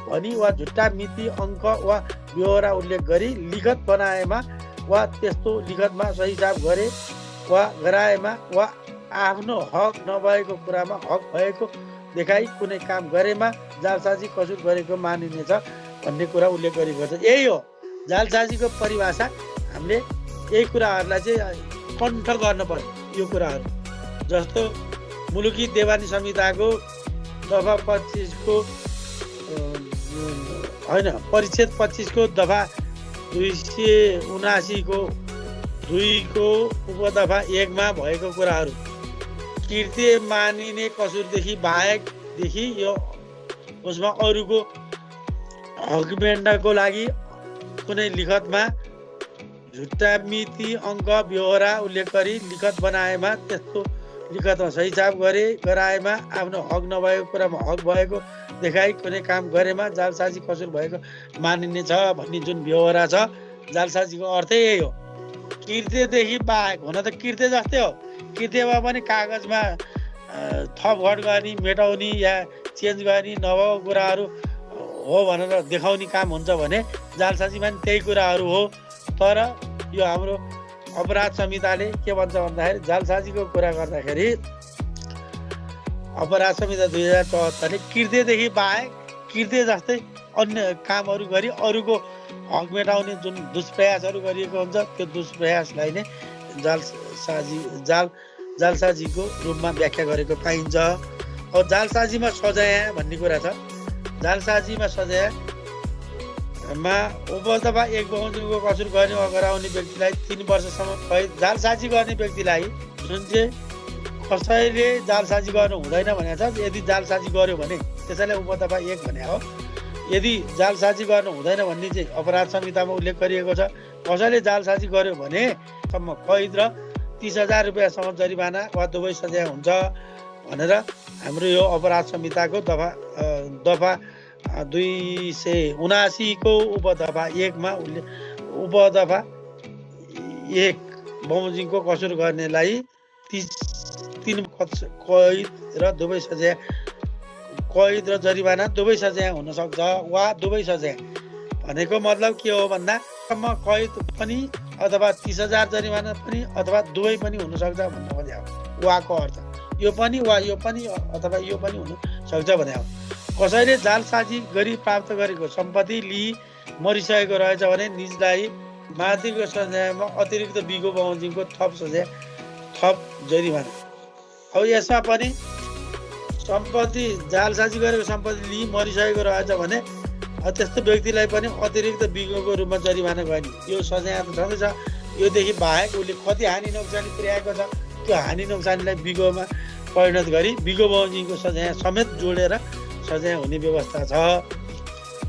Speaker 2: भनी वा झुट्टा मिति अङ्क वा व्यवहार उल्लेख गरी लिखत बनाएमा वा त्यस्तो लिखतमा सही हिसाब गरे वा गराएमा वा आफ्नो हक नभएको कुरामा हक भएको देखाई कुनै काम गरेमा जालसाजी कसुर गरेको मानिनेछ भन्ने कुरा उल्लेख गरेको छ। यही हो जालसाजीको परिभाषा। हामीले यही कुराहरूलाई चाहिँ कण्ठ गर्न पर्यो। यो कुराहरू जस्तो मुलुकी देवानी संहिताको दफा 25 को होइन परिच्छेद 25 को दफा 279 को 2 को उपदफा 1 मा भएको कुराहरू कृत्य मानिने कसुरदेखि बाहेकदेखि यो उसमा अरूको हकमेन्डको लागि कुनै लिखतमा झुट्टा मिति अङ्क ब्यहोरा उल्लेख गरी लिखत बनाएमा त्यस्तो लिखतमा सही हिसाब गराएमा आफ्नो हक नभएको कुरामा हक भएको देखाई कुनै काम गरेमा जालसाजी कसुर भएको मानिनेछ भन्ने जुन ब्यहोरा छ जालसाजीको अर्थै यही हो। कृत्यदेखि बाहेक हुन त कृत्य जस्तै हो। कृत्यमा पनि कागजमा थपघट गर्ने मेटाउने या चेन्ज गर्ने नभएको कुराहरू हो भनेर देखाउने काम हुन्छ भने जालसाजीमा पनि त्यही कुराहरू हो। तर यो हाम्रो अपराध संहिताले के भन्छ भन्दाखेरि जालसाजीको कुरा गर्दाखेरि अपराध संहिता 2074ले कृत्यदेखि बाहेक कृत्य जस्तै अन्य कामहरू गरी अरूको हक मेटाउने जुन दुष्प्रयासहरू गरिएको हुन्छ त्यो दुष्प्रयासलाई नै जालसाजीको रूपमा व्याख्या गरेको पाइन्छ। अब जालसाजीमा सजाय भन्ने कुरा छ। जालसाजीमा सजायमा उपदफा 1 बमोजिमको कसुर गर्ने वा गराउने व्यक्तिलाई 3 वर्षसम्म कैद। जालसाजी गर्ने व्यक्तिलाई जुन चाहिँ कसैले जालसाजी गर्नु हुँदैन भनेको छ। यदि जालसाजी गर्यो भने त्यसैलाई उपदफा 1 भने हो। यदि जालसाजी गर्नु हुँदैन भन्ने चाहिँ अपराध संहितामा उल्लेख गरिएको छ। कसैले जालसाजी गर्यो भने सम्म कैद र 30,000 रुपियाँसम्म जरिवाना वा दुवै सजाय हुन्छ भनेर हाम्रो यो अपराध संहिताको दफा 279 को उपदफा 1 मा उपदफा 1 बमोजिमको कसुर गर्नेलाई 3 कैद र दुवै सजाय कैद र जरिवाना दुवै सजाय हुन सक्छ वा दुवै सजाय भनेको मतलब के हो भन्दा सम्म कैद पनि अथवा 30,000 जरिवाना पनि अथवा दुवै पनि हुन सक्छ भन्ने भने हो। वाको अर्थ यो पनि वा यो पनि अथवा यो पनि हुन सक्छ भने हो। कसैले जालसाजी गरी प्राप्त गरेको सम्पत्ति लिई मरिसकेको रहेछ भने निजलाई माथिको सजायमा अतिरिक्त बिगो बमोजिमको थप सजाय थप जरिवाना। अब यसमा पनि सम्पत्ति जालसाजी गरेको सम्पत्ति लिई मरिसकेको रहेछ भने त्यस्तो व्यक्तिलाई पनि अतिरिक्त बिगोको रूपमा जरिवाना गर्ने यो सजाय त छँदैछ। योदेखि बाहेक उसले कति हानि नोक्सानी पुर्याएको छ त्यो हानि नोक्सानीलाई बिगोमा परिणत गरी बिगो बमोजिमको सजाय समेत जोडेर सजाय हुने व्यवस्था छ।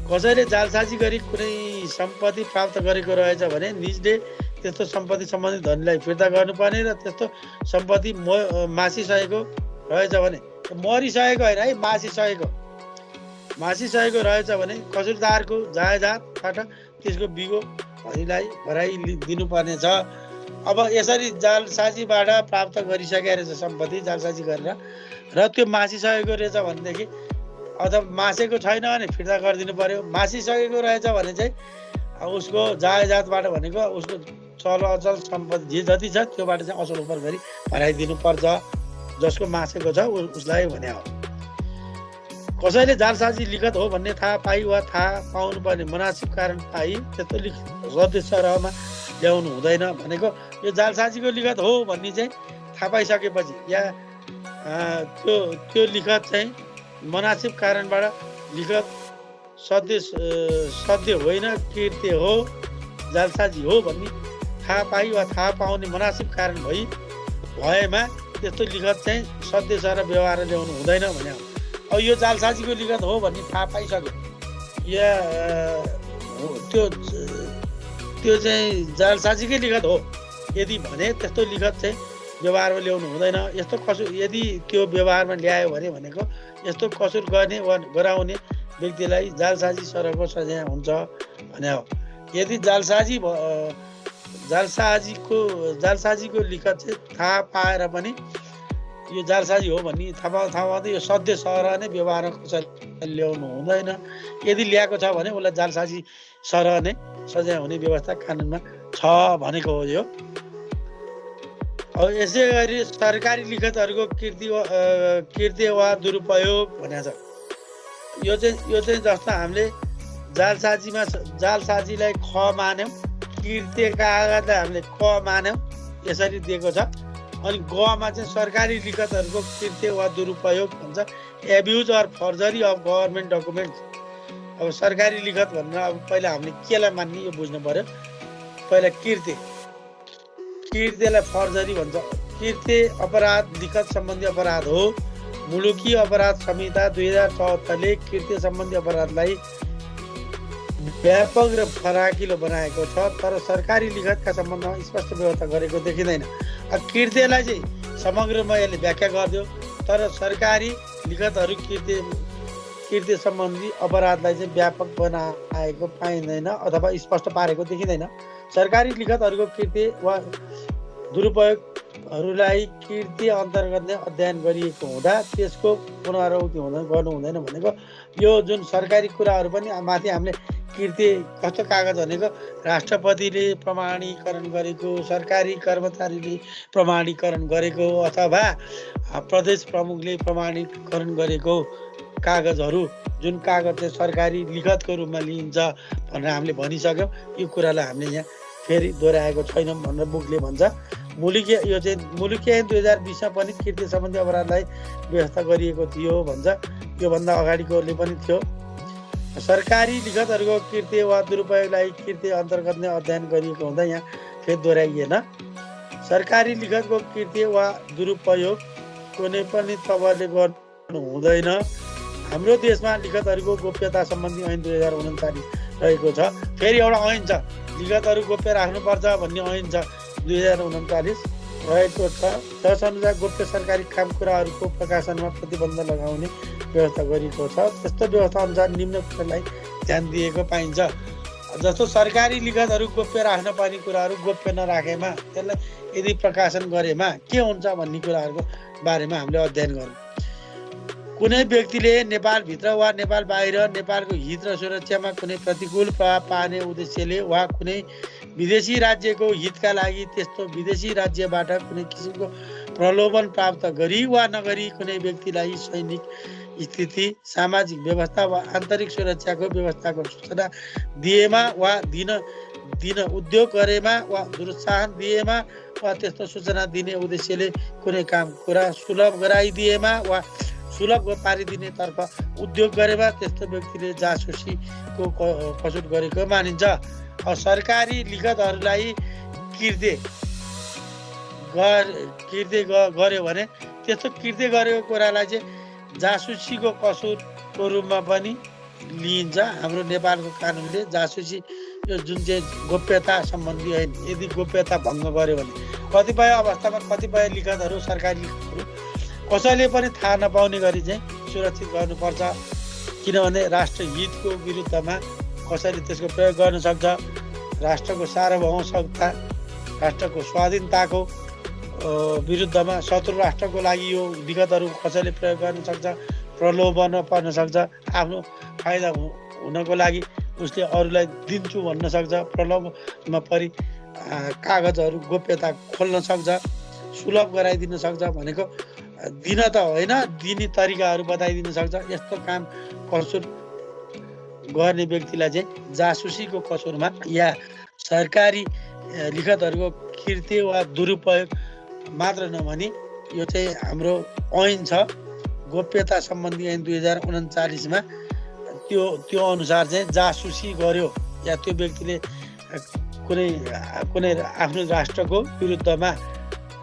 Speaker 2: कसैले जालसाजी गरी कुनै सम्पत्ति प्राप्त गरेको रहेछ भने निजले त्यस्तो सम्पत्ति सम्बन्धी धनीलाई फिर्ता गर्नुपर्ने र त्यस्तो सम्पत्ति मासिसकेको रहेछ भने मरिसकेको होइन है मासिसकेको रहेछ भने कसुरदारको जायदादबाट त्यसको बिगो धनीलाई भराइ दिनुपर्ने छ। अब यसरी जालसाजीबाट प्राप्त गरिसकेको रहेछ सम्पत्ति जालसाजी गरेर र त्यो मासिसकेको रहेछ भनेदेखि अथवा मासेको छैन भने फिर्ता गरिदिनु पर्यो। मासिसकेको रहेछ भने चाहिँ उसको जायदादबाट भनेको उसको चल अचल सम्पत्ति जे जति छ त्योबाट चाहिँ अचल उपर गरी भराइदिनु पर्छ जसको मासेको छ उसलाई भने हो। कसैले जालसाजी लिखत हो भन्ने थाहा पाई वा थाहा पाउनुपर्ने मुनासिब कारण पाई त्यस्तो रद्द सरहमा ल्याउनु हुँदैन भनेको यो जालसाजीको लिखत हो भन्ने चाहिँ थाहा पाइसकेपछि या त्यो लिखत चाहिँ मुनासिब कारणबाट लिखत सत्य होइन कृत्य हो जालसाजी हो भन्ने थाहा पाई वा थाहा पाउने मुनासिब कारण भएमा त्यस्तो लिखत चाहिँ सत्य सर व्यवहार ल्याउनु हुँदैन भने हो। अब यो जालसाजीको लिखत हो भन्ने थाहा पाइसक्यो या त्यो चाहिँ जालसाजीकै लिखत हो यदि भने त्यस्तो लिखत चाहिँ व्यवहारमा ल्याउनु हुँदैन। यस्तो कसुर यदि त्यो व्यवहारमा ल्यायो भने भनेको यस्तो कसुर गर्ने वा गराउने व्यक्तिलाई जालसाजी सरहको सजाय हुन्छ भने हो। यदि जालसाजीको लिखत चाहिँ थाहा पाएर पनि यो जालसाजी हो भन्ने थाहा पाउँदै यो सत्य सरह नै व्यवहार कसैले ल्याउनु हुँदैन। यदि ल्याएको छ भने उसलाई जालसाजी सरह नै सजाय हुने व्यवस्था कानुनमा छ भनेको हो यो। अब यसै गरी सरकारी लिखतहरूको कृत्य वा दुरुपयोग भनेको छ। यो चाहिँ जस्तो हामीले जालसाजीलाई ख मान्यौँ, कृत्य कागजलाई हामीले क मान्यौँ, यसरी दिएको छ। अनि गमा चाहिँ सरकारी लिखतहरूको कृत्य वा दुरुपयोग भन्छ, abuse or forgery of government documents. अब सरकारी लिखत भनेर अब पहिला हामीले केलाई मान्ने यो बुझ्नु पर्यो। पहिला कृत्यलाई फर्जरी भन्छ। कृत्य अपराध लिखत सम्बन्धी अपराध हो। मुलुकी अपराध संहिता 2074ले कृत्य सम्बन्धी अपराधलाई व्यापक र फराकिलो बनाएको छ, तर सरकारी लिखतका सम्बन्धमा स्पष्ट व्यवस्था गरेको देखिँदैन। कृत्यलाई चाहिँ समग्रमा यसले व्याख्या गरिदियो, तर सरकारी लिखतहरू कृत्य सम्बन्धी अपराधलाई चाहिँ व्यापक बनाएको पाइँदैन अथवा स्पष्ट पारेको देखिँदैन। सरकारी लिखतहरूको कृत्य वा दुरुपयोगहरूलाई कृत्य अन्तर्गत नै अध्ययन गरिएको हुँदा त्यसको पुनरावृत्ति गर्नु हुँदैन भनेको यो जुन सरकारी कुराहरू पनि माथि हामीले कृत्य कस्तो कागज भनेको राष्ट्रपतिले प्रमाणीकरण गरेको, सरकारी कर्मचारीले प्रमाणीकरण गरेको अथवा प्रदेश प्रमुखले प्रमाणीकरण गरेको कागजहरू, जुन कागज चाहिँ सरकारी लिखतको रूपमा लिइन्छ भनेर हामीले भनिसक्यौँ। यो कुरालाई हामीले यहाँ फेरि दोहोऱ्याएको छैनौँ भनेर बुकले भन्छ। यो चाहिँ मुलुकी ऐन 2020मा पनि कृत्य सम्बन्धी अपराधलाई व्यवस्था गरिएको थियो भन्छ। योभन्दा अगाडिकोले पनि थियो। सरकारी लिखतहरूको कृत्य वा दुरुपयोगलाई कृत्य अन्तर्गत नै अध्ययन गरिएको हुँदा यहाँ फेरि दोहोऱ्याइएन। सरकारी लिखतको कृत्य वा दुरुपयोग कुनै पनि तवरले गर्नु हुँदैन। हाम्रो देशमा लिखतहरूको गोप्यता सम्बन्धी ऐन 2039 रहेको छ। फेरि एउटा ऐन छ, लिखतहरू गोप्य राख्नुपर्छ भन्ने ऐन छ 2039 रहेको छ। जसअनुसार गोप्य सरकारी काम कुराहरूको प्रकाशनमा प्रतिबन्ध लगाउने व्यवस्था गरिएको छ। त्यस्तो व्यवस्था अनुसार निम्न कुरालाई ध्यान दिएको पाइन्छ। जस्तो सरकारी लिखतहरू गोप्य राख्न पर्ने कुराहरू गोप्य नराखेमा, त्यसलाई यदि प्रकाशन गरेमा के हुन्छ भन्ने कुराहरूको बारेमा हामीले अध्ययन गरौँ। कुनै व्यक्तिले नेपालभित्र वा नेपाल बाहिर नेपालको हित र सुरक्षामा कुनै प्रतिकूल प्रभाव पार्ने उद्देश्यले वा कुनै विदेशी राज्यको हितका लागि त्यस्तो विदेशी राज्यबाट कुनै किसिमको प्रलोभन प्राप्त गरी वा नगरी कुनै व्यक्तिलाई सैनिक स्थिति, सामाजिक व्यवस्था वा आन्तरिक सुरक्षाको व्यवस्थाको सूचना दिएमा वा दिन उद्योग गरेमा वा प्रोत्साहन दिएमा वा त्यस्तो सूचना दिने उद्देश्यले कुनै काम कुरा सुलभ गराइदिएमा वा सुलभ पारिदिने तर्फ उद्योग गरेमा त्यस्तो व्यक्तिले जासुसीको कसुर गरेको मानिन्छ। सरकारी लिखतहरूलाई कृत्य गर्यो भने त्यस्तो कृत्य गरेको कुरालाई चाहिँ जासुसीको कसुरको रूपमा पनि लिइन्छ। हाम्रो नेपालको कानुनले जासुसी यो जुन चाहिँ गोप्यता सम्बन्धी ऐन यदि गोप्यता भङ्ग गर्यो भने कतिपय अवस्थामा कतिपय लिखतहरू सरकारी लिखतहरू कसैले पनि थाहा नपाउने गरी चाहिँ सुरक्षित गर्नुपर्छ। किनभने राष्ट्रहितको विरुद्धमा कसैले त्यसको प्रयोग गर्न सक्छ। राष्ट्रको सार्वभौमता, राष्ट्रको स्वाधीनताको विरुद्धमा शत्रु राष्ट्रको लागि यो लिखतहरू कसैले प्रयोग गर्न सक्छ, प्रलोभन पर्न सक्छ। आफ्नो फाइदा हुनको लागि उसले अरूलाई दिन्छु भन्न सक्छ, प्रलोभनमा परि कागजहरू गोप्यता खोल्न सक्छ, सुलभ गराइदिन सक्छ। भनेको दिन त होइन, दिने तरिकाहरू बताइदिन सक्छ। यस्तो काम कसुर गर्ने व्यक्तिलाई चाहिँ जासुसीको कसुरमा या सरकारी लिखतहरूको कृत्य वा दुरुपयोग मात्र नभनी यो चाहिँ हाम्रो ऐन छ गोप्यता सम्बन्धी ऐन 2039मा त्यो अनुसार चाहिँ जासुसी गर्यो या त्यो व्यक्तिले कुनै आफ्नो राष्ट्रको विरुद्धमा,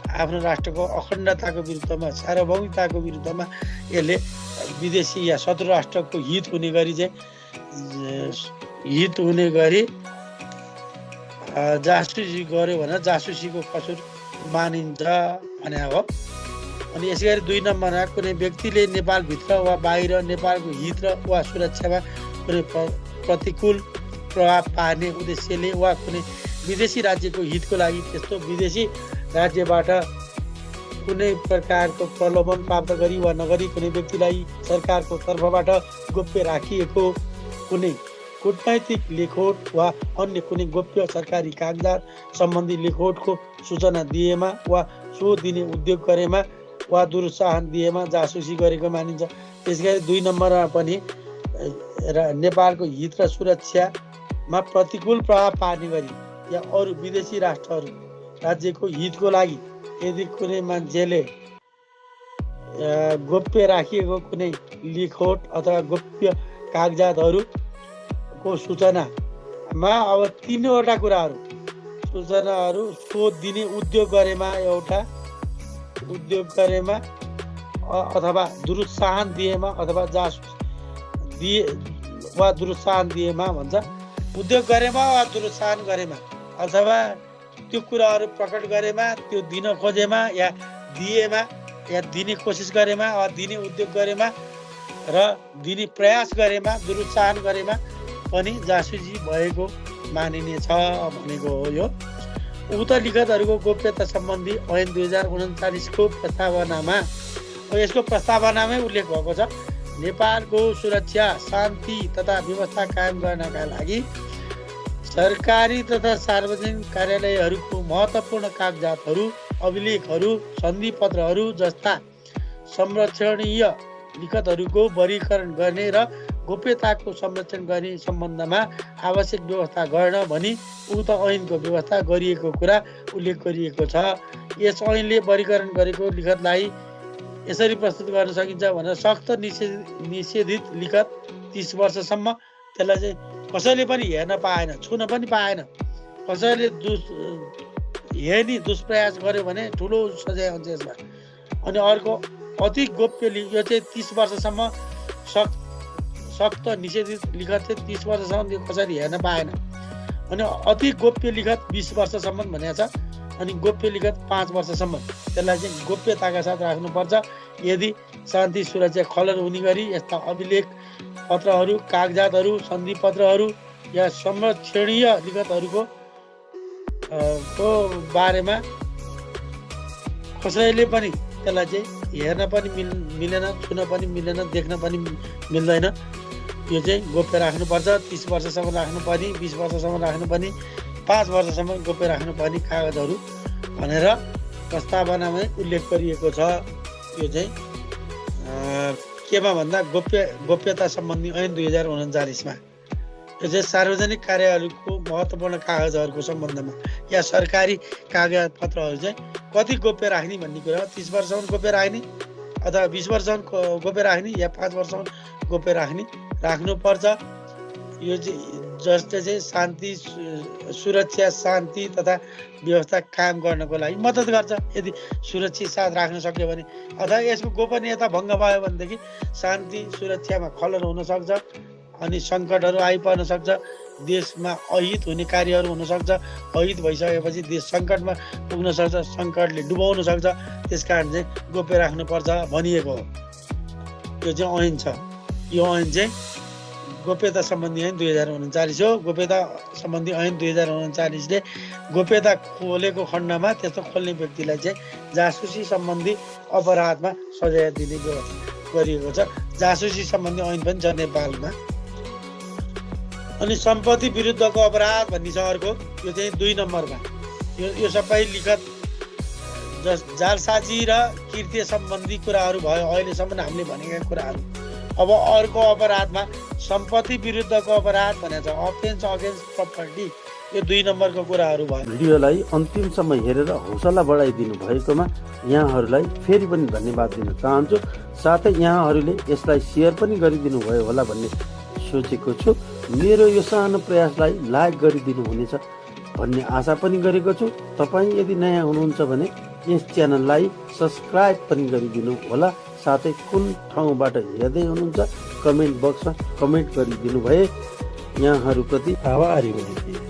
Speaker 2: आफ्नो राष्ट्रको अखण्डताको विरुद्धमा, सार्वभौमिकताको विरुद्धमा यसले विदेशी या शत्रु राष्ट्रको हित हुने गरी जासुसी गर्यो भने जासुसीको कसुर मानिन्छ भने हो। अनि यसै गरी 2 नम्बरमा कुनै व्यक्तिले नेपालभित्र वा बाहिर नेपालको हित वा सुरक्षामा कुनै प्रतिकूल प्रभाव पार्ने उद्देश्यले वा कुनै विदेशी राज्यको हितको लागि त्यस्तो विदेशी राज्यबाट कुनै प्रकारको प्रलोभन प्राप्त गरी वा नगरी कुनै व्यक्तिलाई सरकारको तर्फबाट गोप्य राखिएको कुनै कूटनैतिक लेखोट वा अन्य कुनै गोप्य सरकारी कागजात सम्बन्धी लेखोटको सूचना दिएमा वा सो दिने उद्योग गरेमा वा दुरुत्साहन दिएमा जासुसी गरेको मानिन्छ। त्यसैगरी 2 नम्बरमा पनि नेपालको हित र सुरक्षामा प्रतिकूल प्रभाव पार्ने गरी या अरू विदेशी राष्ट्रहरू राज्यको हितको लागि यदि कुनै मान्छेले गोप्य राखिएको कुनै लेखोट अथवा गोप्य कागजातहरूको सूचनामा अब 3वटा कुराहरू सूचनाहरू शोध दिने उद्योग गरेमा उद्योग गरेमा अथवा दुरुत्साहन दिएमा अथवा जासुस दिए वा दुरुत्साहन दिएमा भन्छ। उद्योग गरेमा वा दुरुत्साहन गरेमा अथवा त्यो कुराहरू प्रकट गरेमा, त्यो दिन खोजेमा या दिएमा या दिने कोसिस गरेमा वा दिने उद्योग गरेमा र दिने प्रयास गरेमा, दुरुत्साहन गरेमा पनि जासुसी भएको मानिनेछ भनेको हो। यो उक्त लिखतहरूको गोप्यता सम्बन्धी ऐन 2039 को प्रस्तावनामा यसको प्रस्तावनामै उल्लेख भएको छ। नेपालको सुरक्षा, शान्ति तथा व्यवस्था कायम गर्नका लागि सरकारी तथा सार्वजनिक कार्यालयहरूको महत्त्वपूर्ण कागजातहरू, अभिलेखहरू, सन्धिपत्रहरू जस्ता संरक्षणीय लिखतहरूको वर्गीकरण गर्ने र गोप्यताको संरक्षण गर्ने सम्बन्धमा आवश्यक व्यवस्था गर्न भनी उक्त ऐनको व्यवस्था गरिएको कुरा उल्लेख गरिएको छ। यस ऐनले वर्गीकरण गरेको लिखतलाई यसरी प्रस्तुत गर्न सकिन्छ भनेर सख्त निषेधित लिखत 30 वर्षसम्म त्यसलाई चाहिँ कसैले पनि हेर्न पाएन, छुन पनि पाएन। कसैले हेर्ने दुष्प्रयास गर्यो भने ठुलो सजाय हुन्छ यसमा। अनि अर्को अति गोप्य यो चाहिँ 30 वर्षसम्म सख्त निषेधित लिखत चाहिँ 30 वर्षसम्म त्यो कसैले हेर्न पाएन। अनि अति गोप्य लिखत 20 वर्षसम्म भनेको छ। अनि गोप्य लिखत 5 वर्षसम्म त्यसलाई चाहिँ गोप्यताका साथ राख्नुपर्छ। यदि शान्ति सुरक्षा खलल हुने गरी यस्ता अभिलेख पत्रहरू, कागजातहरू, सन्धि पत्रहरू या संरक्षणीय लिखतहरूको बारेमा कसैले पनि त्यसलाई चाहिँ हेर्न पनि मिलेन, छुन पनि मिलेन, देख्न पनि मिल्दैन। यो चाहिँ गोप्य राख्नुपर्छ। 30 वर्षसम्म राख्नुपर्ने, 20 वर्षसम्म राख्नुपर्ने, 5 वर्षसम्म गोप्य राख्नुपर्ने कागजहरू भनेर प्रस्तावनामै उल्लेख गरिएको छ। यो चाहिँ केमा भन्दा गोप्यता सम्बन्धी ऐन 2039 मा यो चाहिँ सार्वजनिक कार्यहरूको महत्त्वपूर्ण कागजहरूको सम्बन्धमा या सरकारी कागज पत्रहरू चाहिँ कति गोप्य राख्ने भन्ने कुरा 30 वर्षसम्म गोप्य राख्ने अथवा 20 वर्षसम्म गोप्य राख्ने या 5 वर्षसम्म गोप्य राख्नुपर्छ। यो चाहिँ जसले चाहिँ शान्ति सुरक्षा, शान्ति तथा व्यवस्था कायम गर्नको लागि मद्दत गर्छ। यदि सुरक्षित साथ राख्न सक्यो भने अथवा यसको गोपनीयता भङ्ग भयो भनेदेखि शान्ति सुरक्षामा खलल हुन सक्छ। अनि सङ्कटहरू आइपर्न सक्छ, देशमा अहित हुने कार्यहरू हुनसक्छ। अहित भइसकेपछि देश सङ्कटमा पुग्न सक्छ, सङ्कटले डुबाउन सक्छ। त्यसकारण चाहिँ गोप्य राख्नुपर्छ भनिएको हो। यो चाहिँ ऐन छ। यो ऐन चाहिँ गोप्यता सम्बन्धी ऐन 2039 हो। गोप्यता सम्बन्धी ऐन 2039 ले गोप्यता खोलेको खण्डमा त्यस्तो खोल्ने व्यक्तिलाई चाहिँ जासुसी सम्बन्धी अपराधमा सजाय दिने व्यवस्था गरिएको छ। जासुसी सम्बन्धी ऐन पनि छ नेपालमा। अनि सम्पत्ति विरुद्धको अपराध भन्ने छ अर्को। यो चाहिँ 2 नम्बरमा यो सबै लिखत जालसाजी र कृत्य सम्बन्धी कुराहरू भयो अहिलेसम्म हामीले भनेका कुराहरू। अब अर्को अपराधमा सम्पत्ति विरुद्धको अपराध भनेको छ, अफेन्स अगेन्स्ट प्रपर्टी। यो 2 नम्बरको कुराहरू भयो।
Speaker 1: भिडियोलाई अन्तिमसम्म हेरेर हौसला बढाइदिनु भएकोमा यहाँहरूलाई फेरि पनि धन्यवाद दिन चाहन्छु। साथै यहाँहरूले यसलाई सेयर पनि गरिदिनु भयो होला भन्ने सोचेको छु। मेरो यो सानो प्रयासलाई लाइक गरिदिनु हुनेछ भन्ने आशा पनि गरेको छु। तपाईँ यदि नयाँ हुनुहुन्छ भने यस च्यानललाई सब्सक्राइब पनि गरिदिनु होला। साथै कुन ठाउँबाट हेर्दै हुनुहुन्छ कमेन्ट बक्समा कमेन्ट गरिदिनु भए यहाँहरूप्रति आभारी हुने थिएँ।